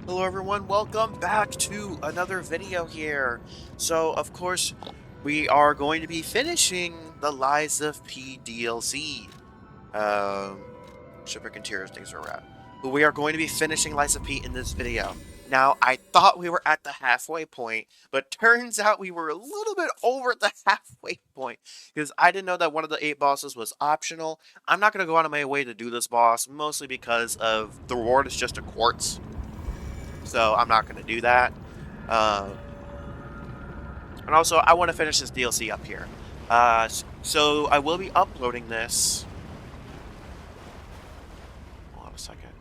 Hello everyone, welcome back to another video here. So, of course, we are going to be finishing the Lies of P DLC. Shipwreck and Tears, things are wrapped. But we are going to be finishing Lies of P in this video. Now, I thought we were at the halfway point, but turns out we were a little bit over the halfway point. Because I didn't know that one of the 8 bosses was optional. I'm not going to go out of my way to do this boss, mostly because of the reward is just a quartz. So I'm not going to do that. Uh, and also, I want to finish this DLC up here. So I will be uploading this. Hold on a second.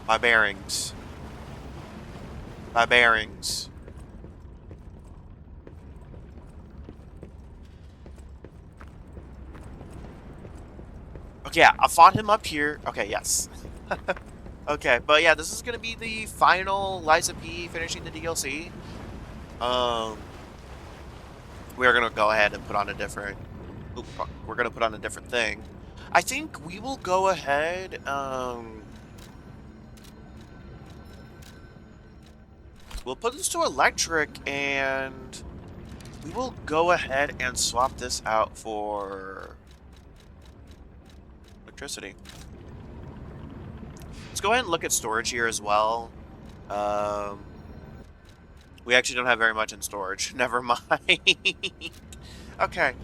My bearings. My bearings. Okay, yeah, I fought him up here. Okay, yes. Okay, but yeah, this is going to be the final Lies of P finishing the DLC. We are going to go ahead and put on a different... Oop, fuck. We're going to put on a different thing. I think we will go ahead... We'll put this to electric, and we will go ahead and swap this out for electricity. Let's go ahead and look at storage here as well. We actually don't have very much in storage. Never mind. Okay.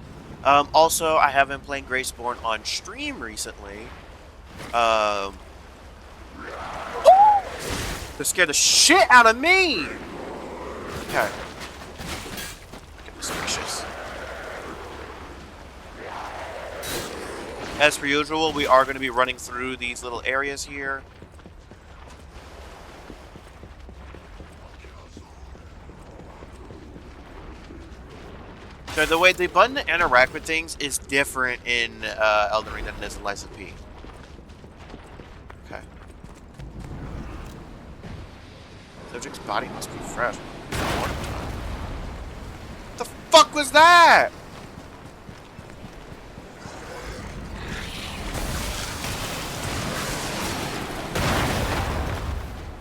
Also, I have been playing Graceborn on stream recently. That scared the shit out of me! Okay. Goodness gracious. As per usual, we are going to be running through these little areas here. So the way the button to interact with things is different in Elden Ring than it is in Lies of P. Okay. Subject's body must be fresh. What the fuck was that?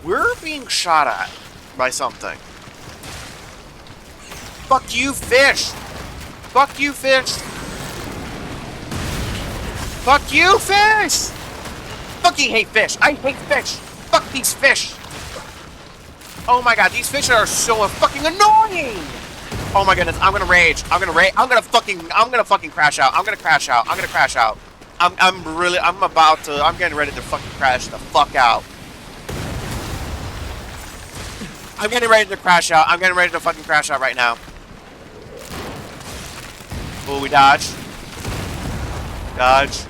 We're being shot at by something. Fuck you, fish! Fuck you, fish! Fuck you, fish! Fucking hate fish! I hate fish! Fuck these fish! Oh my god, these fish are so fucking annoying! Oh my goodness, I'm gonna rage. I'm gonna fucking crash out. I'm gonna crash out. I'm getting ready to fucking crash the fuck out. I'm getting ready to crash out. I'm getting ready to fucking crash out right now. Oh, we dodge. Dodge.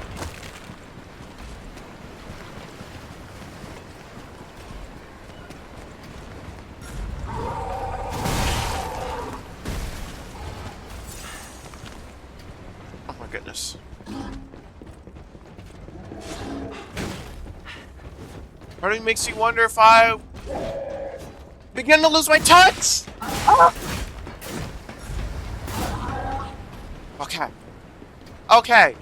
Oh my goodness. Part of me makes you wonder if I begin to lose my touch. Okay. Okay.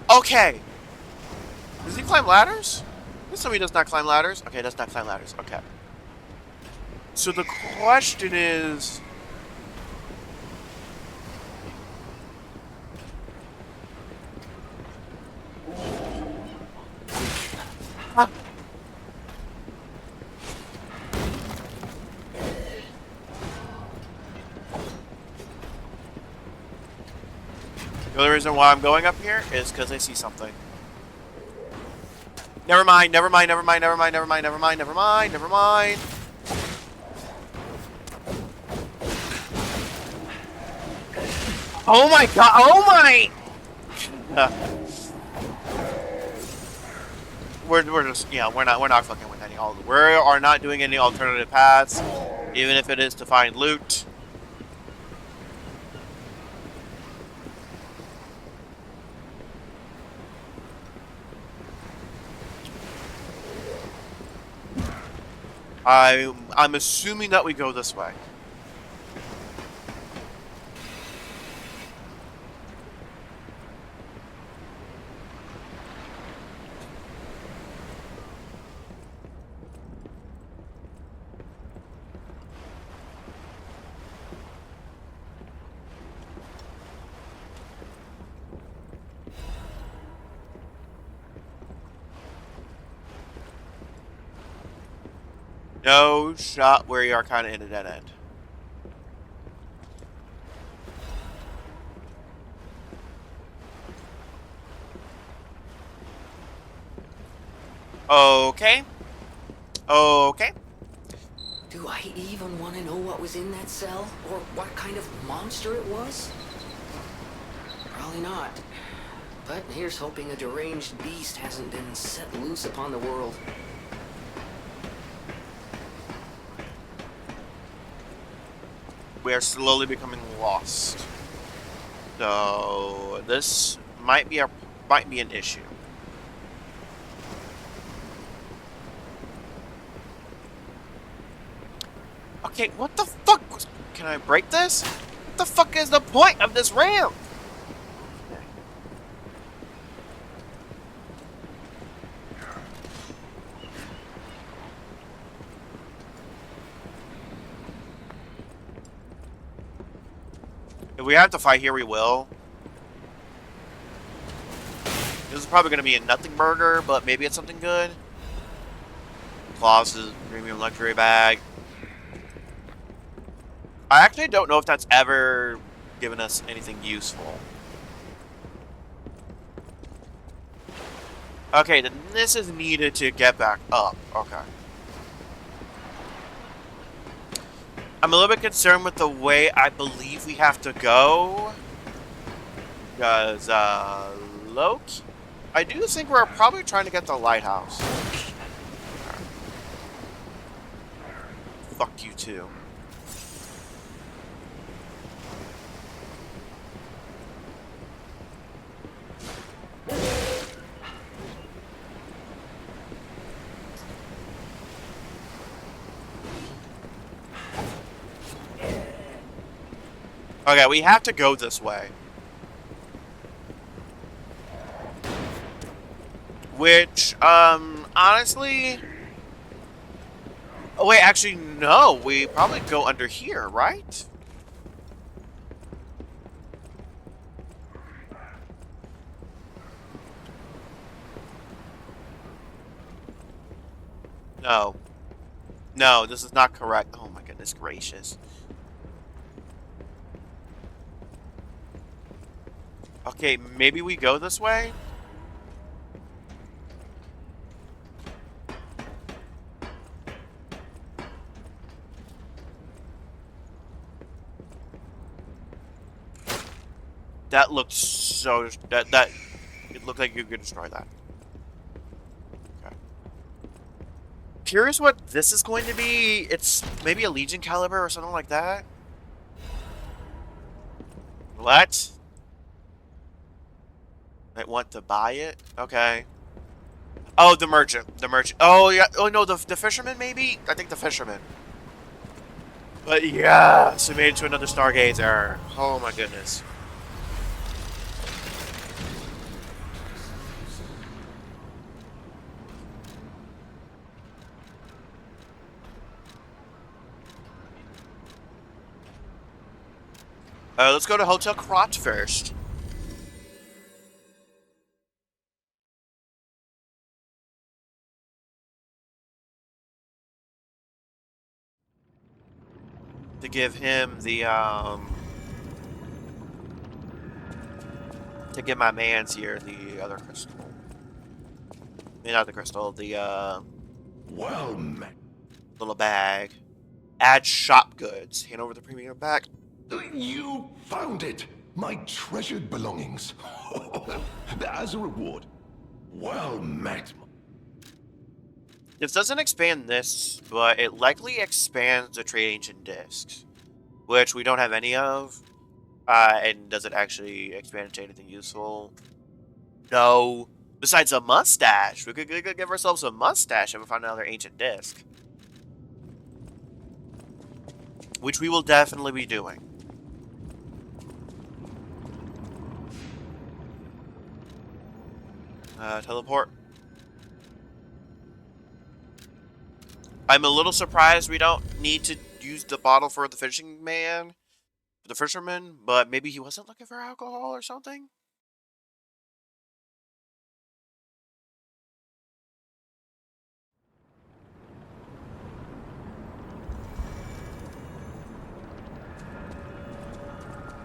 Okay. Does he climb ladders? This time he does not climb ladders. Okay, does not climb ladders. Okay. So the question is... Ah. The only reason why I'm going up here is because I see something. Never mind, never mind, never mind, never mind, never mind, never mind, never mind, never mind. Oh my god, oh my! We're just, yeah, we're not fucking with any, we are not doing any alternative paths, even if it is to find loot. I'm assuming that we go this way. No shot. We are kind of in a dead end. Okay. Okay. Do I even want to know what was in that cell? Or what kind of monster it was? Probably not. But here's hoping a deranged beast hasn't been set loose upon the world. We are slowly becoming lost. So this might be an issue. Okay, what the fuck? Can I break this? What the fuck is the point of this ramp? If we have to fight here, we will. This is probably going to be a nothing burger, but maybe it's something good. Klaus's premium luxury bag. I actually don't know if that's ever given us anything useful. Okay, then this is needed to get back up. Okay. I'm a little bit concerned with the way I believe we have to go. Because, Loki, I do think we're probably trying to get the lighthouse. Fuck you too. Okay, we have to go this way. Which, honestly... Oh, wait, actually, no. We probably go under here, right? No. No, this is not correct. Oh my goodness gracious. Okay, maybe we go this way? That looked so... That... It looked like you could destroy that. Okay. Curious what this is going to be. It's maybe a Legion caliber or something like that. What? Might want to buy it? Okay. Oh, the merchant. The merchant. Oh, yeah. Oh, no, the fisherman, maybe? I think the fisherman. But yeah, so we made it to another Stargazer. Oh my goodness. Let's go to Hotel Crotch first. To give him the, to give my mans here the other crystal. I mean, not the crystal, the, Well met. little bag. Add shop goods. Hand over the premium bag. You found it! My treasured belongings. As a reward. Well met. This doesn't expand this, but it likely expands the trade ancient discs, which we don't have any of. And does it actually expand into anything useful? No. Besides a mustache. We could give ourselves a mustache if we find another ancient disc. Which we will definitely be doing. Teleport. I'm a little surprised we don't need to use the bottle for the fishing man, the fisherman, but maybe he wasn't looking for alcohol or something?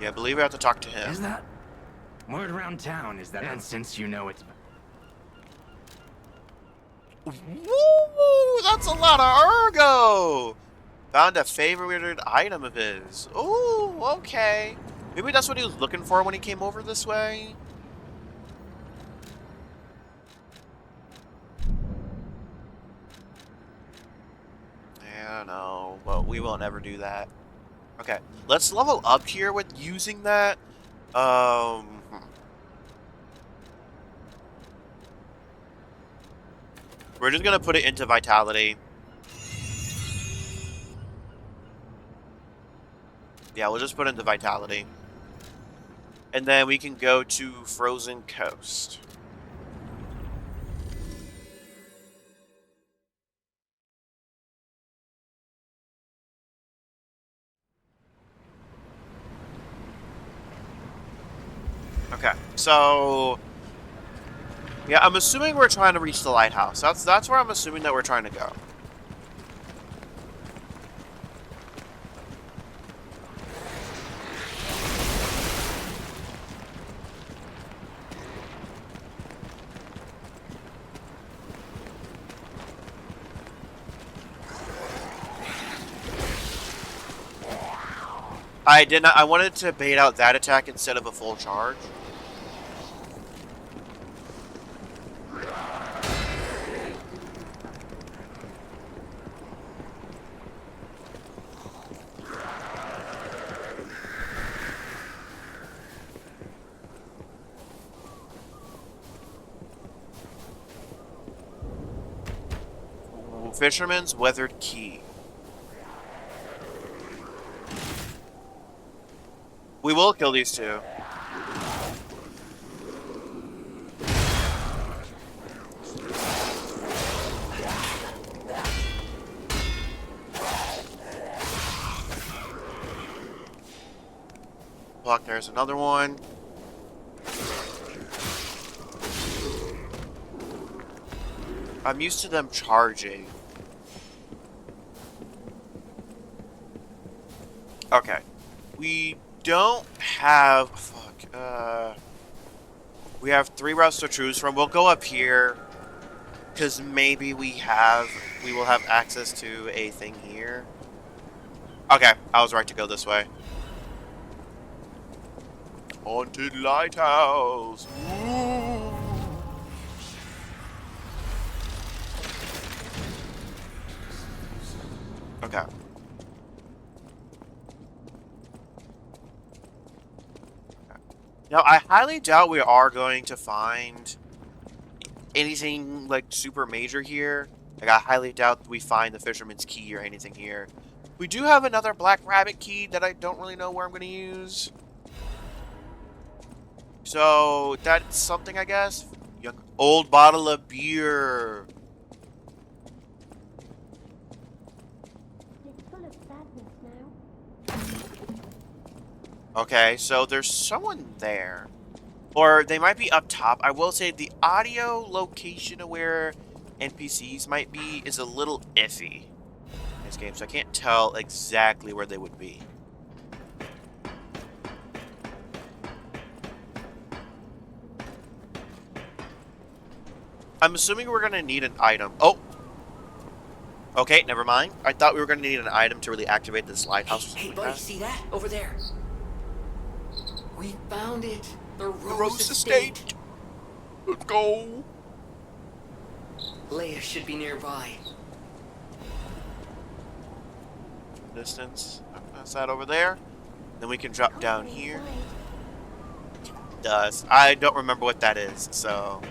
Yeah, I believe we have to talk to him. Is that? Word around town is that, and since you know it's... Woo! That's a lot of ergo! Found a favorited item of his. Ooh, okay. Maybe that's what he was looking for when he came over this way. Yeah, no, but we will never do that. Okay, let's level up here with using that. We're just gonna put it into Vitality. Yeah, we'll just put it into Vitality. And then we can go to Frozen Coast. Okay, so... yeah, I'm assuming we're trying to reach the lighthouse. That's where I'm assuming that we're trying to go. I did not. I wanted to bait out that attack instead of a full charge. Fisherman's Weathered Key. We will kill these two. Block, there's another one. I'm used to them charging. Okay. We don't have... fuck. We have 3 routes to choose from. We'll go up here. Because maybe we will have access to a thing here. Okay. I was right to go this way. Haunted Lighthouse. Woo! Okay. Now, I highly doubt we are going to find anything, like, super major here. Like, I highly doubt we find the Fisherman's Key or anything here. We do have another Black Rabbit key that I don't really know where I'm going to use. So, that's something, I guess. Young, old bottle of beer. It's full of sadness now. Okay, so there's someone there. Or they might be up top. I will say the audio location of where NPCs might be is a little iffy in this game, so I can't tell exactly where they would be. I'm assuming we're going to need an item. Oh! Okay, never mind. I thought we were going to need an item to really activate this lighthouse. Hey, buddy, see that? Over there. We found it. The Rose Estate. Let's go. Leia should be nearby. Distance. That's that over there. Then we can drop down here. Does. I don't remember what that is, so...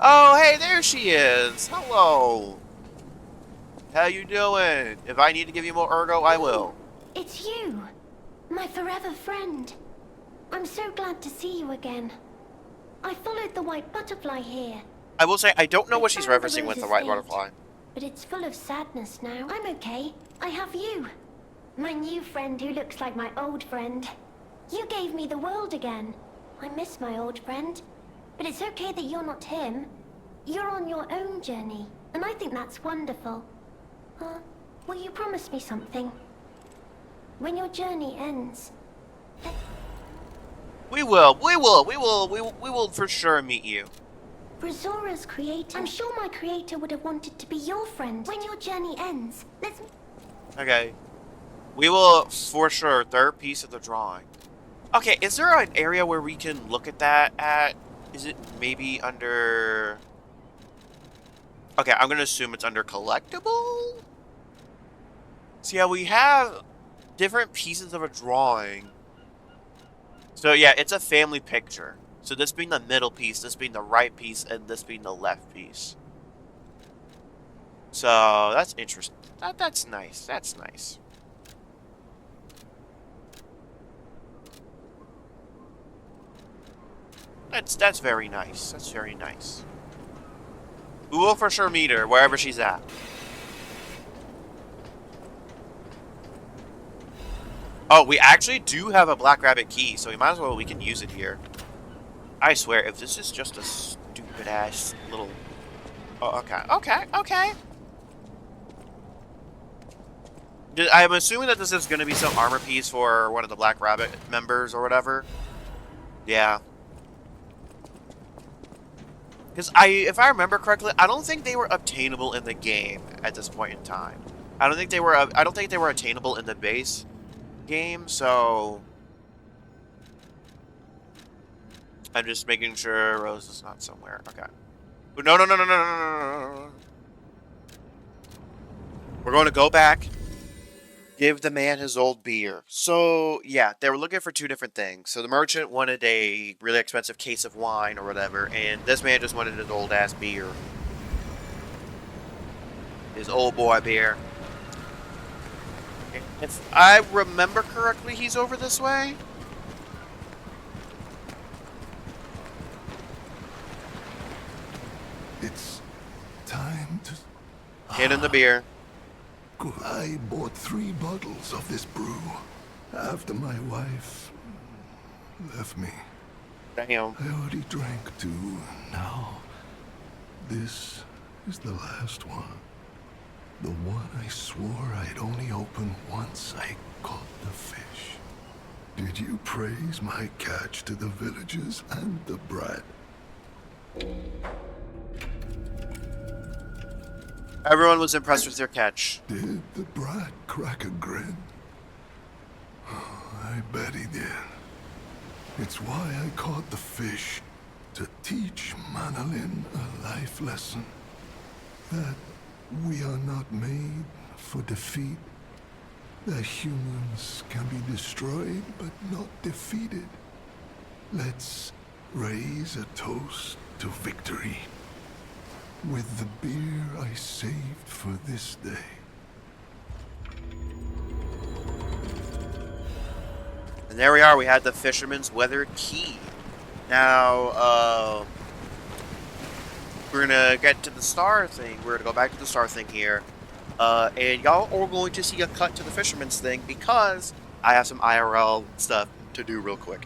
oh, hey, there she is. Hello. How you doing? If I need to give you more ergo, I will. It's you, my forever friend. I'm so glad to see you again. I followed the white butterfly here. I will say, I don't know I what she's found the referencing with Rose the white Estate, butterfly. But it's full of sadness now. I'm okay. I have you. My new friend who looks like my old friend. You gave me the world again. I miss my old friend. But it's okay that you're not him. You're on your own journey. And I think that's wonderful. Will you promise me something? When your journey ends, We will for sure meet you. Brazora's creator. I'm sure my creator would have wanted to be your friend. When your journey ends, let's... Okay. We will for sure. Third piece of the drawing. Okay, is there an area where we can look at that at? Is it maybe under... Okay, I'm gonna assume it's under collectible? So yeah, we have different pieces of a drawing. So yeah, it's a family picture. So this being the middle piece, this being the right piece, and this being the left piece. So that's interesting. That's nice. That's nice. That's very nice. That's very nice. We will for sure meet her wherever she's at. Oh, we actually do have a Black Rabbit key, so we might as well we can use it here. I swear, if this is just a stupid ass little... Oh, okay. I'm assuming that this is going to be some armor piece for one of the Black Rabbit members or whatever. Yeah. Because if I remember correctly, I don't think they were obtainable in the game at this point in time. I don't think they were attainable in the base game, so I'm just making sure Rose is not somewhere. Okay. No. We're going to go back. Give the man his old beer. So, yeah, they were looking for two different things. So the merchant wanted a really expensive case of wine or whatever, and this man just wanted his old-ass beer. His old boy beer. If I remember correctly, he's over this way. It's time to... Hand in the beer. I bought 3 bottles of this brew after my wife left me. Damn. I already drank 2. Now, this is the last one. The one I swore I'd only open once I caught the fish. Did you praise my catch to the villagers and the brat? Everyone was impressed with your catch. Did the brat crack a grin? I bet he did. It's why I caught the fish, to teach Manolin a life lesson. That we are not made for defeat. That humans can be destroyed but not defeated. Let's raise a toast to victory. With the beer I saved for this day. And there we are, we had the Fisherman's Weathered Key. Now, we're gonna get to the star thing. We're gonna go back to the star thing here. And y'all are going to see a cut to the Fisherman's thing because I have some IRL stuff to do real quick.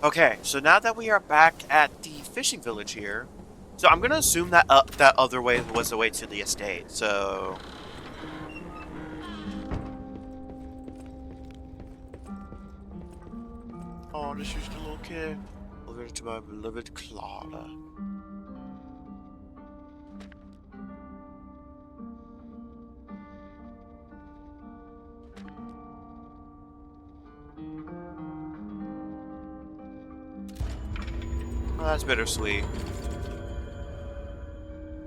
Okay, so now that we are back at the fishing village here, so I'm gonna assume that that other way was the way to the estate, so... Oh, this is the little kid. Over to my beloved Clara. Oh, that's bittersweet.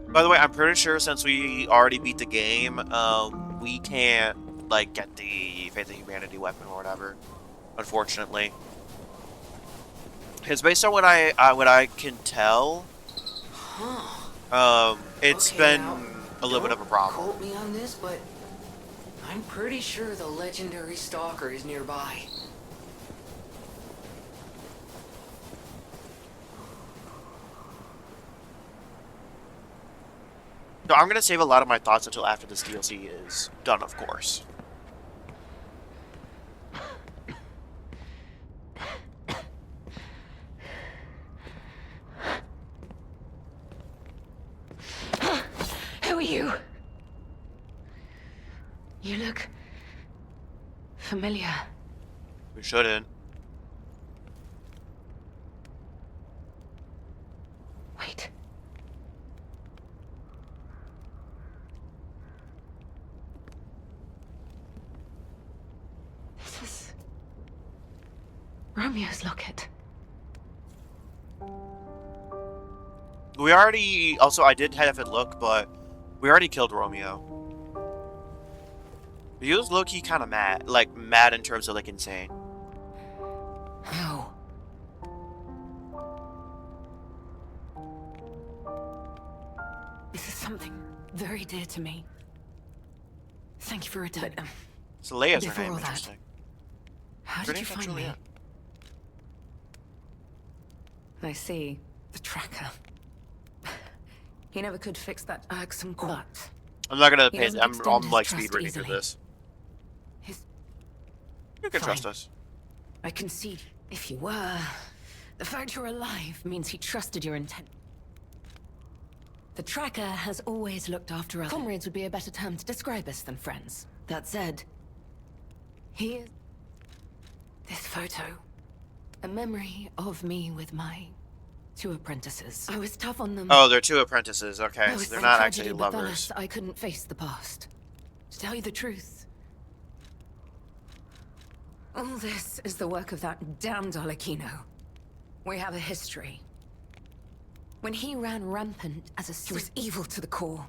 By the way, I'm pretty sure since we already beat the game, we can't, like, get the Faith of Humanity weapon or whatever, unfortunately. Because based on what I can tell, it's Okay, been now, a little bit of a problem. Quote me on this, but I'm pretty sure the legendary stalker is nearby. So I'm gonna save a lot of my thoughts until after this DLC is done, of course. Who are you? You look familiar. We shouldn't. Romeo's locket. We already... Also, I did have it look, but we already killed Romeo. He was low-key kind of mad. Like, mad in terms of, like, insane. How? This is something very dear to me. Thank you for returning. So Leia's her before name, all that, interesting. How Her did you name's not find me? Juliet. I see. The tracker. He never could fix that irksome but I'm not gonna He pay... doesn't I'm extend his like, trust speed reading through easily. this. his... You can Fine. trust us. I concede. If you were, the fact you're alive means he trusted your intent. The tracker has always looked after us. Comrades would be a better term to describe us than friends. That said, he is... This photo. A memory of me with my 2 apprentices. I was tough on them. Oh, they're 2 apprentices. Okay, I so was they're so not tragedy actually befell lovers. us, I couldn't face the past. To tell you the truth, all this is the work of that damned Arlecchino. We have a history. When he ran rampant as he was evil to the core.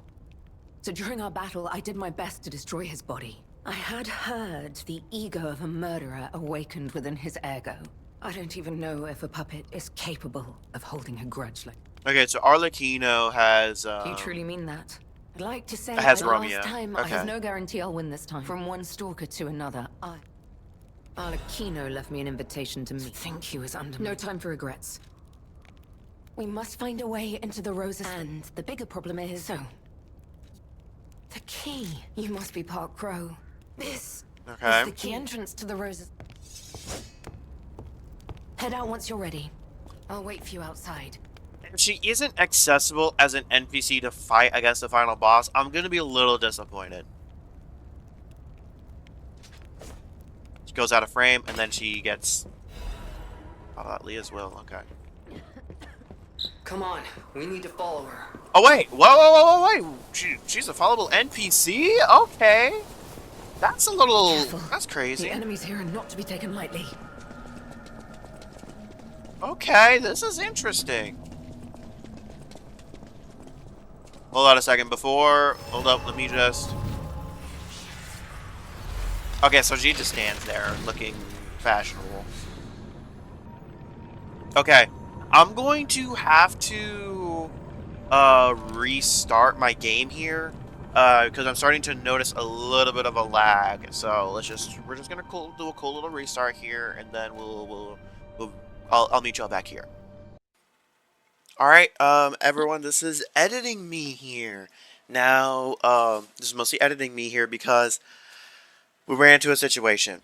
So during our battle, I did my best to destroy his body. I had heard the ego of a murderer awakened within his ego. I don't even know if a puppet is capable of holding a grudge like... Okay, so Arlecchino has... Do you truly mean that? I'd like to say has the Romeo. last time, I Okay. have no guarantee I'll win this time. From one stalker to another, Arlecchino left me an invitation to meet. I think he was under... No time for regrets. We must find a way into the roses. And the bigger problem is... So... The key. You must be Park Crow. This Okay. is the key entrance to the roses. Head out once you're ready. I'll wait for you outside. If she isn't accessible as an NPC to fight against the final boss, I'm gonna be a little disappointed. She goes out of frame, and then she gets... Oh, Leah's will, okay. Come on, we need to follow her. Oh, wait! Whoa, wait! She's a followable NPC? Okay. That's a little... Careful. That's crazy. The enemies here are not to be taken lightly. Okay, this is interesting. Hold on a second. Hold up, let me just... Okay, so she just stands there looking fashionable. Okay, I'm going to have to restart my game here because I'm starting to notice a little bit of a lag. So we're just gonna do a cool little restart here, and then I'll meet y'all back here. Alright, everyone, this is editing me here. Now, this is mostly editing me here because we ran into a situation.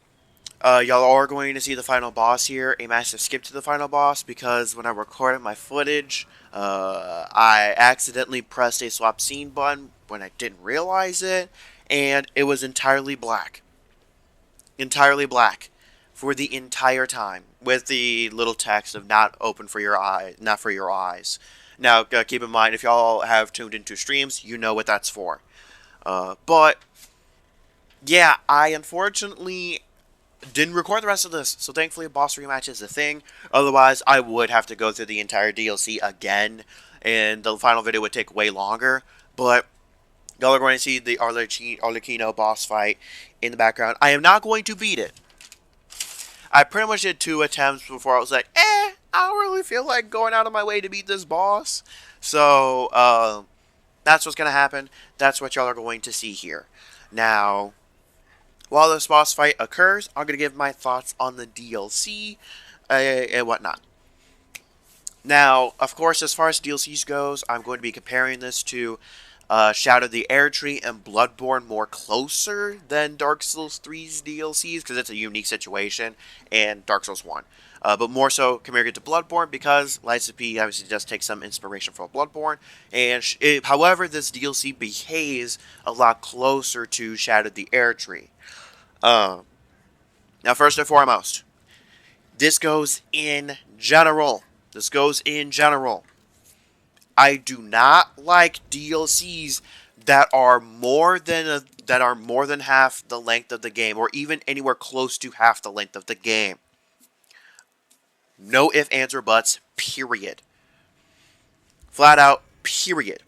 Y'all are going to see the final boss here, a massive skip to the final boss, because when I recorded my footage, I accidentally pressed a swap scene button when I didn't realize it, and it was entirely black. Entirely black. For the entire time, with the little text of not open for your eye, not for your eyes. Now, keep in mind, if y'all have tuned into streams, you know what that's for. But yeah, I unfortunately didn't record the rest of this, so thankfully a boss rematch is a thing. Otherwise, I would have to go through the entire DLC again, and the final video would take way longer. But y'all are going to see the Arlecchino boss fight in the background. I am not going to beat it. I pretty much did 2 attempts before I was like, I don't really feel like going out of my way to beat this boss. So, that's what's going to happen. That's what y'all are going to see here. Now, while this boss fight occurs, I'm going to give my thoughts on the DLC and whatnot. Now, of course, as far as DLCs goes, I'm going to be comparing this to Shadow of the Erdtree and Bloodborne more closer than Dark Souls 3's DLCs, because it's a unique situation, and Dark Souls 1. But more so compared to Bloodborne, because Lies of P obviously does take some inspiration from Bloodborne, and however, this DLC behaves a lot closer to Shadow of the Erdtree. Now, first and foremost, this goes in general. I do not like DLCs that are more than half the length of the game, or even anywhere close to half the length of the game. No ifs, ands, or buts, period. Flat out, period.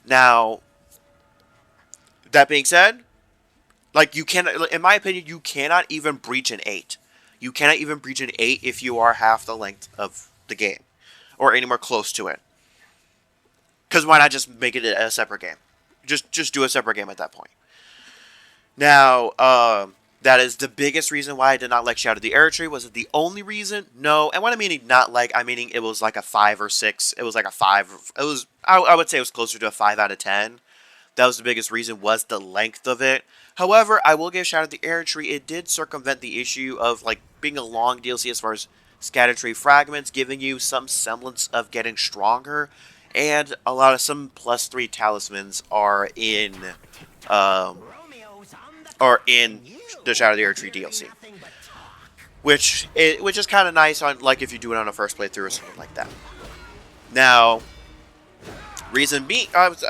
Now, that being said, like, you cannot, in my opinion, you cannot even breach an 8. You cannot even breach an 8 if you are half the length of the game, or anywhere close to it. Because why not just make it a separate game? Just do a separate game at that point. Now, that is the biggest reason why I did not like Shadow of the Erdtree. Was it the only reason? No. And what I mean not like, I meaning it was like a 5 or 6. It was like a 5. It was, I would say it was closer to a 5 out of 10. That was the biggest reason, was the length of it. However, I will give Shadow of the Erdtree, it did circumvent the issue of like being a long DLC as far as Scatter Tree fragments, giving you some semblance of getting stronger. And a lot of some +3 talismans are in the Shadow of the Erdtree DLC, which is kind of nice on, like, if you do it on a first playthrough or something like that. Now, reason being,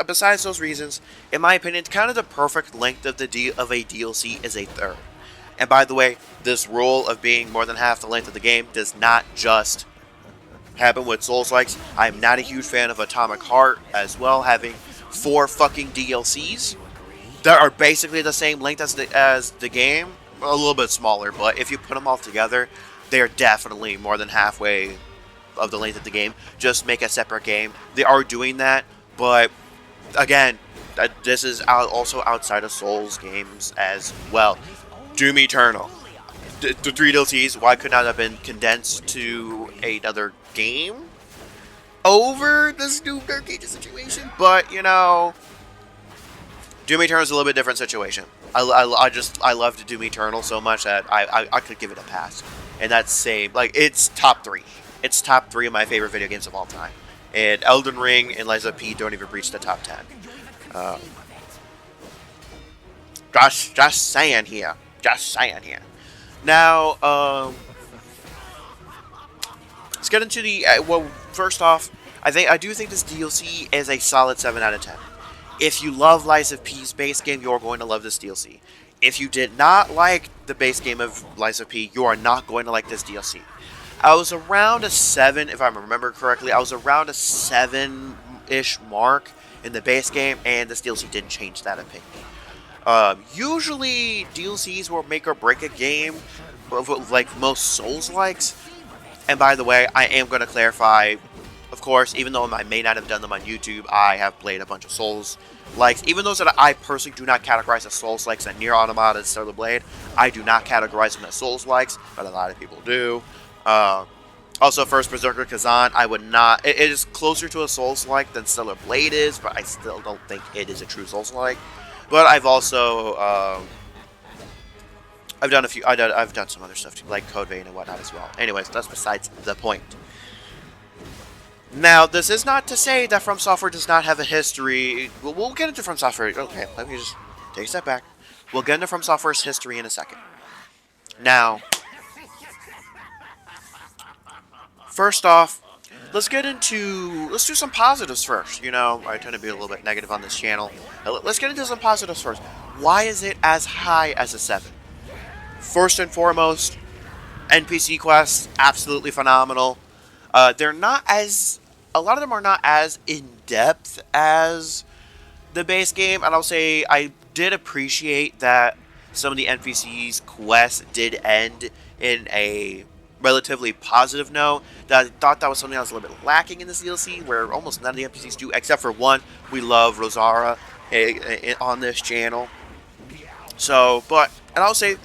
besides those reasons, in my opinion, kind of the perfect length of a DLC is a third. And by the way, this rule of being more than half the length of the game does not just happen with Souls-likes. I'm not a huge fan of Atomic Heart as well, having 4 fucking DLCs that are basically the same length as the game, a little bit smaller, but if you put them all together, they are definitely more than halfway of the length of the game. Just make a separate game. They are doing that, but again, this is also outside of Souls games as well. Doom Eternal. The 3 DLCs, why could not have been condensed to another game over this Doom Dark Ages situation? But, you know, Doom Eternal is a little bit different situation. I loved Doom Eternal so much that I could give it a pass. And that's same, like, it's top 3. It's top 3 of my favorite video games of all time. And Elden Ring and Lies of P don't even reach the top 10. Just saying here. Just saying here. Now, let's get into the, well, first off, I do think this DLC is a solid 7 out of 10. If you love Lies of P's base game, you're going to love this DLC. If you did not like the base game of Lies of P, you are not going to like this DLC. I was around a 7, if I remember correctly. I was around a 7-ish mark in the base game, and this DLC didn't change that opinion. Usually, DLCs will make or break a game, like most Souls-likes. And by the way, I am going to clarify, of course, even though I may not have done them on YouTube, I have played a bunch of Souls-likes. Even those that I personally do not categorize as Souls-likes, and Nier Automata and Stellar Blade, I do not categorize them as Souls-likes, but a lot of people do. Also, First Berserker Kazan, I would not... It is closer to a Souls-like than Stellar Blade is, but I still don't think it is a true Souls-like. But I've also... I've done some other stuff too, like Code Vein and whatnot as well. Anyways, that's besides the point. Now, this is not to say that From Software does not have a history. We'll get into From Software. Okay, let me just take a step back. We'll get into From Software's history in a second. Now, first off, let's do some positives first. You know, I tend to be a little bit negative on this channel. Let's get into some positives first. Why is it as high as a 7? First and foremost, NPC quests, absolutely phenomenal. They're not as... A lot of them are not as in-depth as the base game. And I'll say I did appreciate that some of the NPCs' quests did end in a relatively positive note. That I thought that was something that was a little bit lacking in this DLC, where almost none of the NPCs do, except for one. We love Rosara on this channel. So, and I'll say,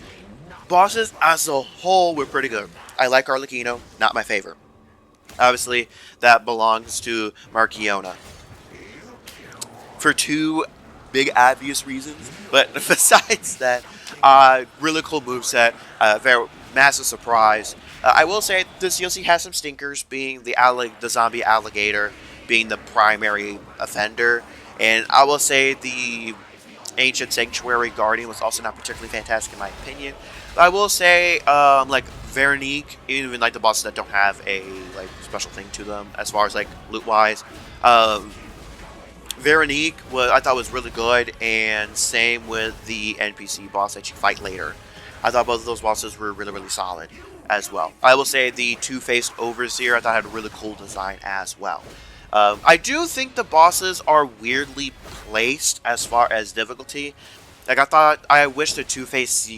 bosses as a whole were pretty good. I like Arlecchino, not my favorite. Obviously, that belongs to Marchiona. For 2 big obvious reasons. But besides that, really cool moveset, very massive surprise. I will say this DLC has some stinkers, being the zombie alligator being the primary offender. And I will say the Ancient Sanctuary Guardian was also not particularly fantastic in my opinion. But I will say, like, Veronique, even like the bosses that don't have a like special thing to them as far as like loot-wise, Veronique I thought was really good, and same with the NPC boss that you fight later. I thought both of those bosses were really, really solid. as well. I will say the Two-Faced Overseer I thought had a really cool design as well. I do think the bosses are weirdly placed as far as difficulty. Like I wish the Two-Faced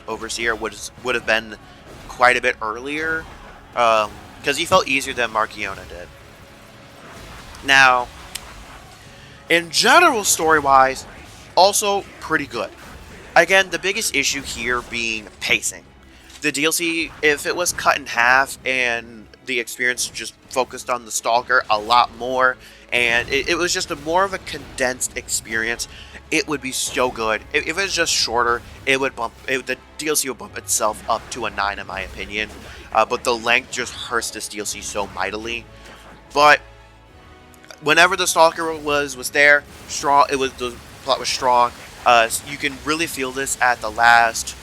Overseer would have been quite a bit earlier, because he felt easier than Markiona did. Now, in general, story-wise, also pretty good. Again, the biggest issue here being pacing. The DLC, if it was cut in half and the experience just focused on the Stalker a lot more, and it was just more of a condensed experience, it would be so good. If it was just shorter, the DLC would bump itself up to a 9 in my opinion. But the length just hurts this DLC so mightily. But whenever the Stalker was there, the plot was strong. You can really feel this at the last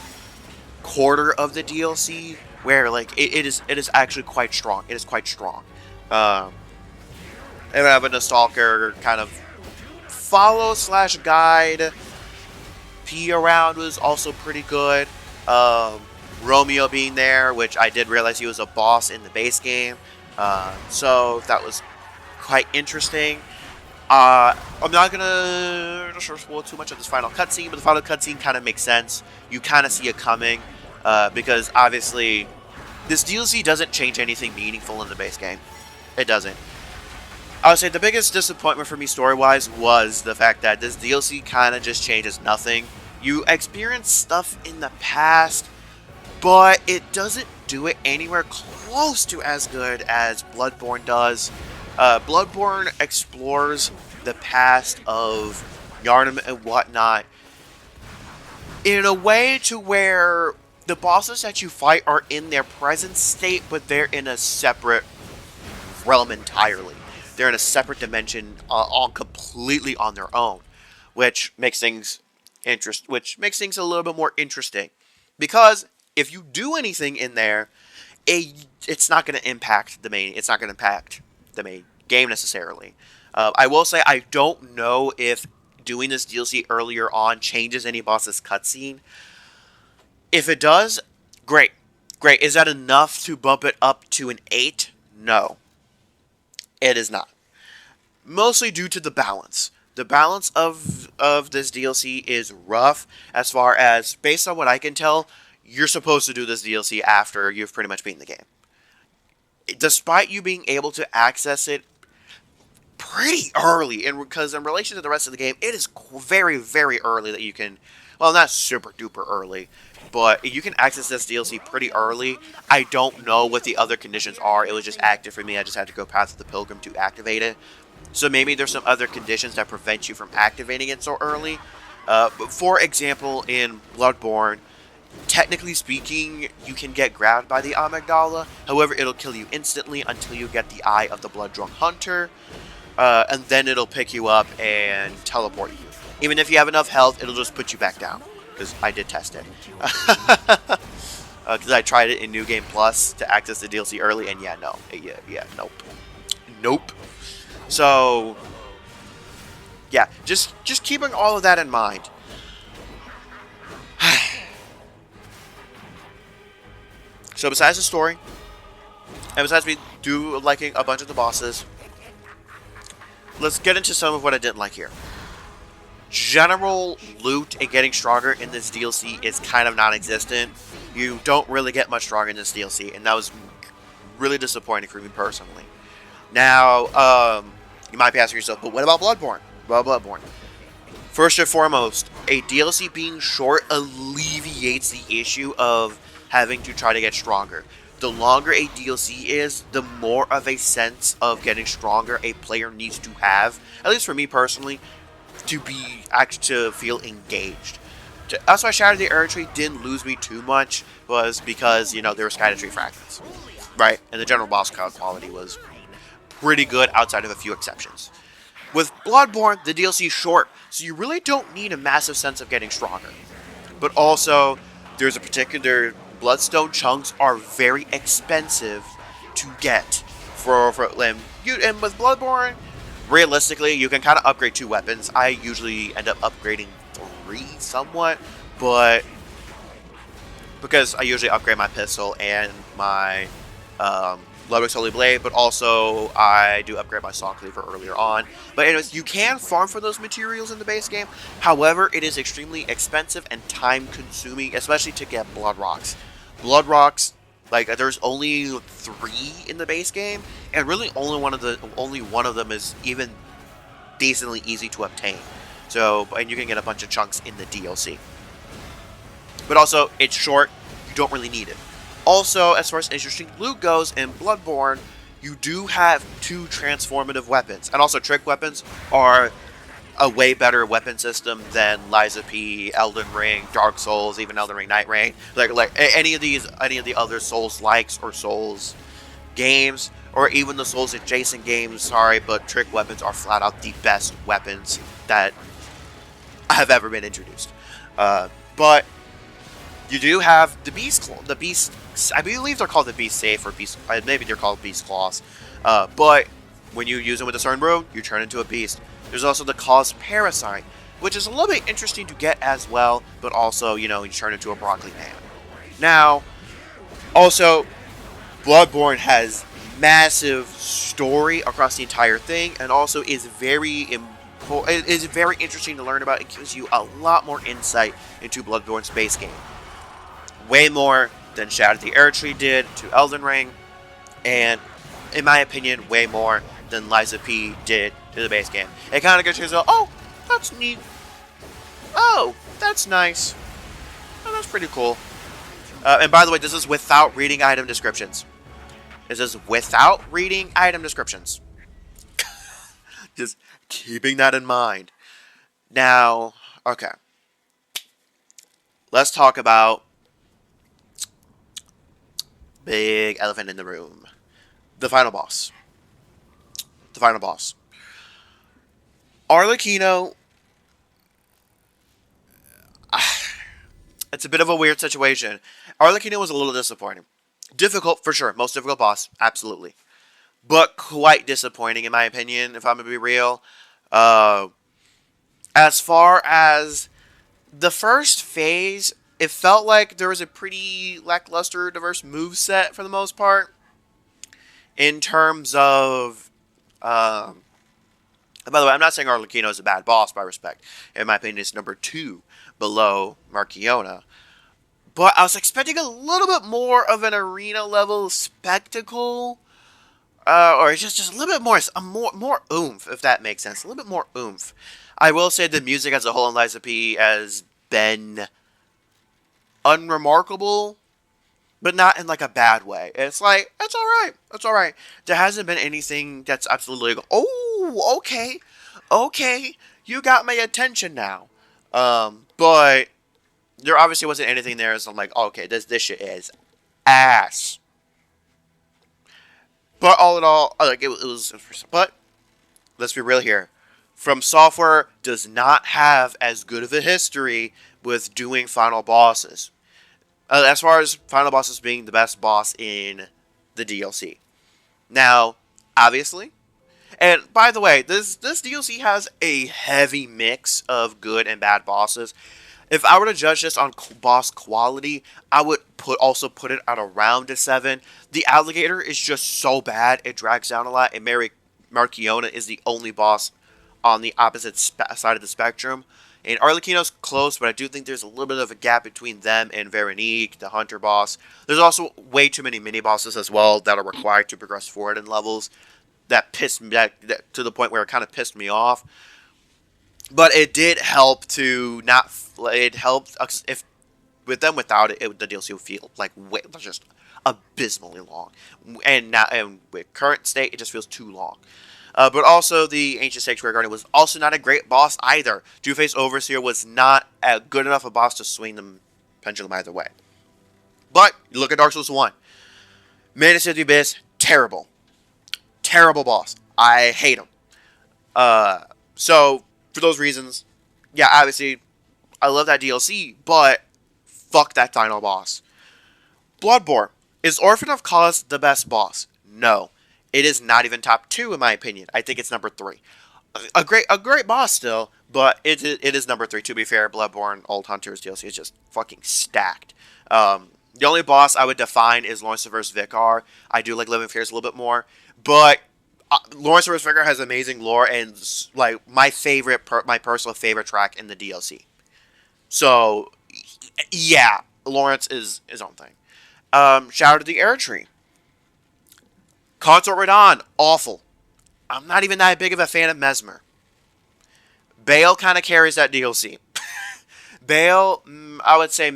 quarter of the DLC, where like it is actually quite strong. It is quite strong. And having a Stalker kind of follow/guide P around was also pretty good. Romeo being there, which I did realize he was a boss in the base game, so that was quite interesting. I'm not gonna spoil too much of this final cutscene, but the final cutscene kind of makes sense. You kind of see it coming, because obviously this DLC doesn't change anything meaningful in the base game. It doesn't. I would say the biggest disappointment for me story-wise was the fact that this DLC kind of just changes nothing. You experience stuff in the past, but it doesn't do it anywhere close to as good as Bloodborne does. Bloodborne explores the past of Yharnam and whatnot in a way to where the bosses that you fight are in their present state, but they're in a separate realm entirely. They're in a separate dimension, completely on their own, which makes things a little bit more interesting. Because if you do anything in there, it's not going to impact the main. It's not going to impact the main game necessarily. I will say I don't know if doing this DLC earlier on changes any boss's cutscene. If it does, great. Great. Is that enough to bump it up to an 8? No. It is not. Mostly due to the balance. The balance of this DLC is rough as far as, based on what I can tell, you're supposed to do this DLC after you've pretty much beaten the game. Despite you being able to access it pretty early, because in relation to the rest of the game, it is very, very early that you can, well, not super duper early, but you can access this DLC pretty early. I don't know what the other conditions are. It was just active for me. I just had to go Path of the Pilgrim to activate it. So maybe there's some other conditions that prevent you from activating it so early. But for example, in Bloodborne, technically speaking, you can get grabbed by the Amygdala. However, it'll kill you instantly until you get the Eye of the Blood-Drunk Hunter. And then it'll pick you up and teleport you. Even if you have enough health, it'll just put you back down. Because I did test it. Because I tried it in New Game Plus to access the DLC early, and yeah, no. Nope. Nope. So, yeah, just keeping all of that in mind. So besides the story, and besides me liking a bunch of the bosses, let's get into some of what I didn't like here. General loot and getting stronger in this DLC is kind of non-existent. You don't really get much stronger in this DLC, and that was really disappointing for me personally. Now, you might be asking yourself, but what about Bloodborne? Well, Bloodborne. First and foremost, a DLC being short alleviates the issue of having to try to get stronger. The longer a DLC is, the more of a sense of getting stronger a player needs to have, at least for me personally, to feel engaged. That's why Shadow of the Erdtree didn't lose me too much, was because, there were Sky Tree fragments, right? And the general boss quality was pretty good outside of a few exceptions. With Bloodborne, the DLC is short, so you really don't need a massive sense of getting stronger. But also, there's a particular Bloodstone chunks are very expensive to get and with Bloodborne, realistically, you can kind of upgrade 2 weapons. I usually end up upgrading 3 somewhat, but because I usually upgrade my pistol and my Ludwig's Holy Blade, but also I do upgrade my Saw Cleaver earlier on. But anyways, you can farm for those materials in the base game. However, it is extremely expensive and time consuming, especially to get Blood Rocks. Blood Rocks, like, there's only 3 in the base game, and really only one of them is even decently easy to obtain. So, and you can get a bunch of chunks in the DLC. But also, it's short, you don't really need it. Also, as far as interesting loot goes, in Bloodborne, you do have 2 transformative weapons. And also, trick weapons are a way better weapon system than Lies of P, Elden Ring, Dark Souls, even Elden Ring Night Rain. Like any of the other Souls likes or Souls games, or even the Souls adjacent games. Sorry, but trick weapons are flat out the best weapons that have ever been introduced. But you do have the beast. I believe they're called the beast safe, or beast. Maybe they're called beast claws. But when you use them with a certain rune, you turn into a beast. There's also the Cause Parasite, which is a little bit interesting to get as well, but also, you turn into a broccoli man. Now, also, Bloodborne has massive story across the entire thing, and also is very interesting to learn about. It gives you a lot more insight into Bloodborne's base game. Way more than Shadow of the Erdtree did to Elden Ring, and, in my opinion, way more than Lies of P did to the base game. It kind of gets you to, oh, that's neat. Oh, that's nice. Oh, that's pretty cool. And by the way, this is without reading item descriptions. This is without reading item descriptions. Just keeping that in mind. Now, okay. Let's talk about big elephant in the room. The final boss. The final boss. Arlecchino. It's a bit of a weird situation. Arlecchino was a little disappointing. Difficult, for sure. Most difficult boss, absolutely. But quite disappointing, in my opinion, if I'm going to be real. As far as the first phase, it felt like there was a pretty lackluster, diverse moveset for the most part. In terms of... by the way, I'm not saying Arlecchino is a bad boss, by respect. In my opinion, it's number 2 below Marchiona. But I was expecting a little bit more of an arena-level spectacle. Or just a little bit more oomph, if that makes sense. A little bit more oomph. I will say the music as a whole in Lies of P has been unremarkable, but not in like a bad way. It's like, it's alright. It's alright. There hasn't been anything that's absolutely like, oh, okay. Okay, you got my attention now. But there obviously wasn't anything there, so I'm like, okay, this shit is ass. But all in all, like it was. But let's be real here. From Software does not have as good of a history with doing final bosses. As far as final bosses being the best boss in the DLC. Now, obviously, and by the way, this DLC has a heavy mix of good and bad bosses. If I were to judge this on boss quality, I would also put it at around a 7. The Alligator is just so bad, it drags down a lot, and Marchiona is the only boss on the opposite side of the spectrum. And Arlecchino's close, but I do think there's a little bit of a gap between them and Veronique, the Hunter boss. There's also way too many mini-bosses as well that are required to progress forward in levels. That pissed me, that to the point where it kind of pissed me off. But it did help to not. It helped if with them without it, the DLC would feel like just abysmally long. And now, and with current state, it just feels too long. But also, the Ancient Sanctuary Guardian was also not a great boss either. Two-Face Overseer was not a good enough a boss to swing the pendulum either way. But you look at Dark Souls 1, Manus of the Abyss, terrible. Terrible boss. I hate him. So, for those reasons, yeah, obviously, I love that DLC, but fuck that final boss. Bloodborne. Is Orphan of Cause the best boss? No. It is not even top 2 in my opinion. I think it's number 3. A great boss still, but it is number 3. To be fair, Bloodborne Old Hunters DLC is just fucking stacked. The only boss I would define is Lawrence vs. Vicar. I do like Living Fears a little bit more, but Lawrence vs. Vicar has amazing lore and like my personal favorite track in the DLC. So yeah, Lawrence is his own thing. Shout out to the Erdtree. Consort Radon, awful. I'm not even that big of a fan of Mesmer. Bale kind of carries that DLC. Bale, I would say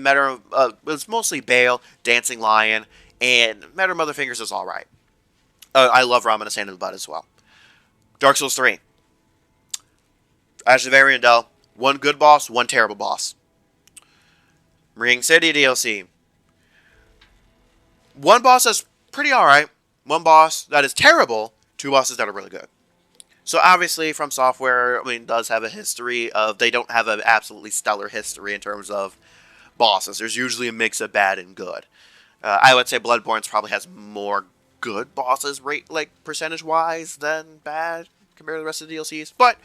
it's mostly Bale, Dancing Lion, and Meta Motherfingers is alright. I love Ramen and Sand in the Butt as well. Dark Souls 3. Ash of Ariandel, one good boss, one terrible boss. Ring City DLC. One boss that's pretty alright, one boss that is terrible, two bosses that are really good. So obviously, From Software, does have a history of, they don't have an absolutely stellar history in terms of bosses. There's usually a mix of bad and good. I would say Bloodborne probably has more good bosses, percentage-wise, than bad compared to the rest of the DLCs. But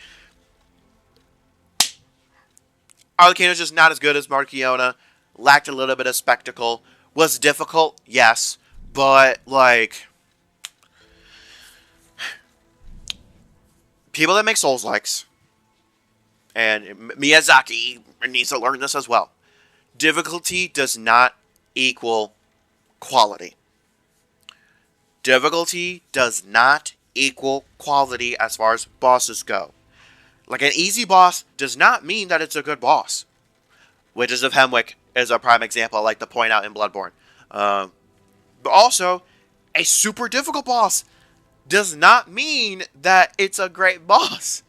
Arlecchino's just not as good as Marchiona. Lacked a little bit of spectacle. Was difficult, yes, but people that make Souls-likes, and Miyazaki needs to learn this as well. Difficulty does not equal quality. Difficulty does not equal quality as far as bosses go. Like, an easy boss does not mean that it's a good boss. Witches of Hemwick is a prime example I like to point out in Bloodborne. But also, a super difficult boss does not mean that it's a great boss.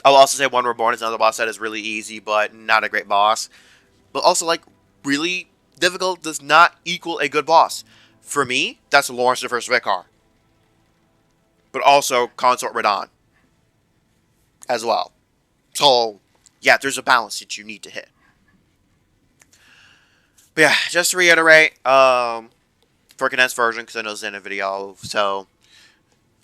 I'll also say One Reborn is another boss that is really easy, but not a great boss. But also, really difficult does not equal a good boss. For me, that's Lawrence vs. Vicar. But also Consort Radon as well. So, yeah, there's a balance that you need to hit. But yeah, just to reiterate, for a condensed version, because I know it's in a video, so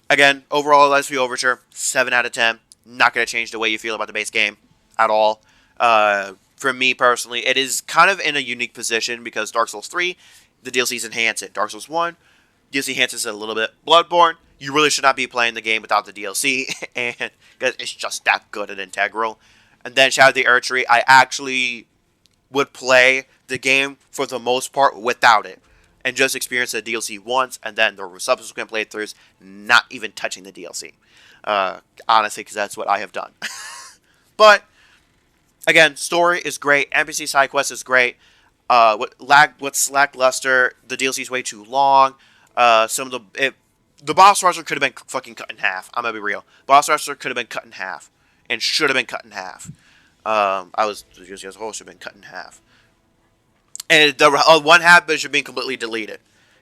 again, overall, LSP Overture, 7 out of 10. Not going to change the way you feel about the base game at all. For me personally, it is kind of in a unique position because Dark Souls 3, the DLCs enhance it. Dark Souls 1, DLC enhances it a little bit. Bloodborne, you really should not be playing the game without the DLC, and because it's just that good and integral. And then shout out to the Erdtree, I actually would play the game for the most part without it, and just experience the DLC once, and then the subsequent playthroughs, not even touching the DLC. Honestly, because that's what I have done. But again, story is great. NPC side quest is great. What's lackluster? The DLC is way too long. The boss roster could have been fucking cut in half. I'm gonna be real. Boss roster could have been cut in half, and should have been cut in half. The DLC as a whole should have been cut in half. And the one half should be completely deleted.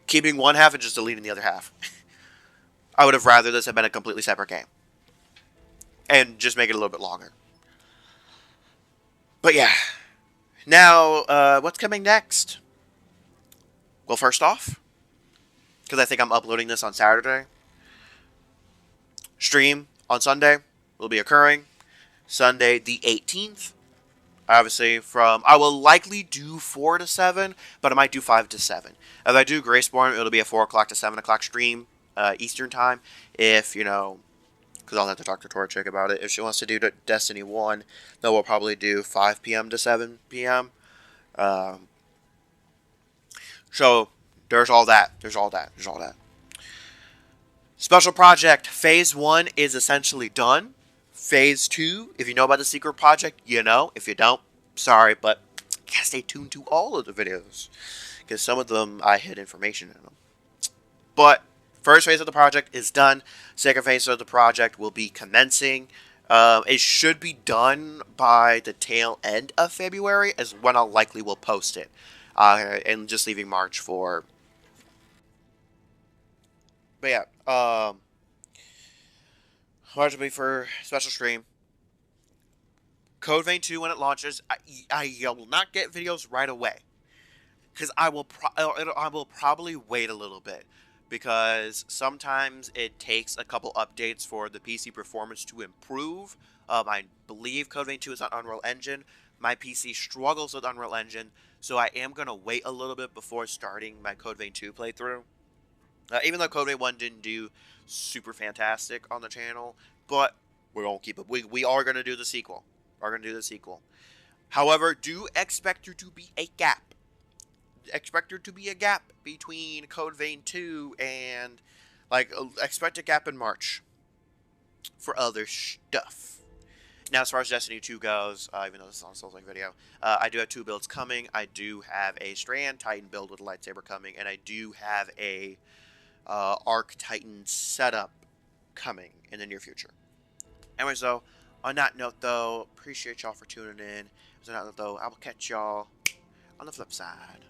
Keeping one half and just deleting the other half. I would have rather this have been a completely separate game. And just make it a little bit longer. But yeah. Now, what's coming next? Well, first off, because I think I'm uploading this on Saturday, stream on Sunday will be occurring. Sunday the 18th. Obviously, I will likely do 4 to 7, but I might do 5 to 7. If I do Graceborn, it'll be a 4 o'clock to 7 o'clock stream, Eastern time. If, because I'll have to talk to Torchic about it. If she wants to do Destiny 1, then we'll probably do 5 p.m. to 7 p.m. So, there's all that. There's all that. Special Project Phase 1 is essentially done. Phase 2, if you know about the secret project, you know. If you don't, sorry, but you gotta stay tuned to all of the videos, because some of them I hid information in them. But first phase of the project is done. Second phase of the project will be commencing. It should be done by the tail end of February, is when I likely will post it. And just leaving March for. But yeah, March will be for special stream. Code Vein 2, when it launches, I will not get videos right away, because I will probably wait a little bit, because sometimes it takes a couple updates for the PC performance to improve. I believe Code Vein 2 is on Unreal Engine. My PC struggles with Unreal Engine, So I am going to wait a little bit before starting my Code Vein 2 playthrough. Even though Code Vein 1 didn't do super fantastic on the channel, but we're going to keep it. We are going to do the sequel. We're going to do the sequel. However, do expect there to be a gap. Expect there to be a gap between Code Vein 2 and, like, expect a gap in March for other stuff. Now, as far as Destiny 2 goes, even though this is on a Souls-like video, I do have 2 builds coming. I do have a Strand Titan build with a lightsaber coming, and I do have a Arc Titan setup coming in the near future. Anyways, though, on that note, though, appreciate y'all for tuning in. On that note, though, I will catch y'all on the flip side.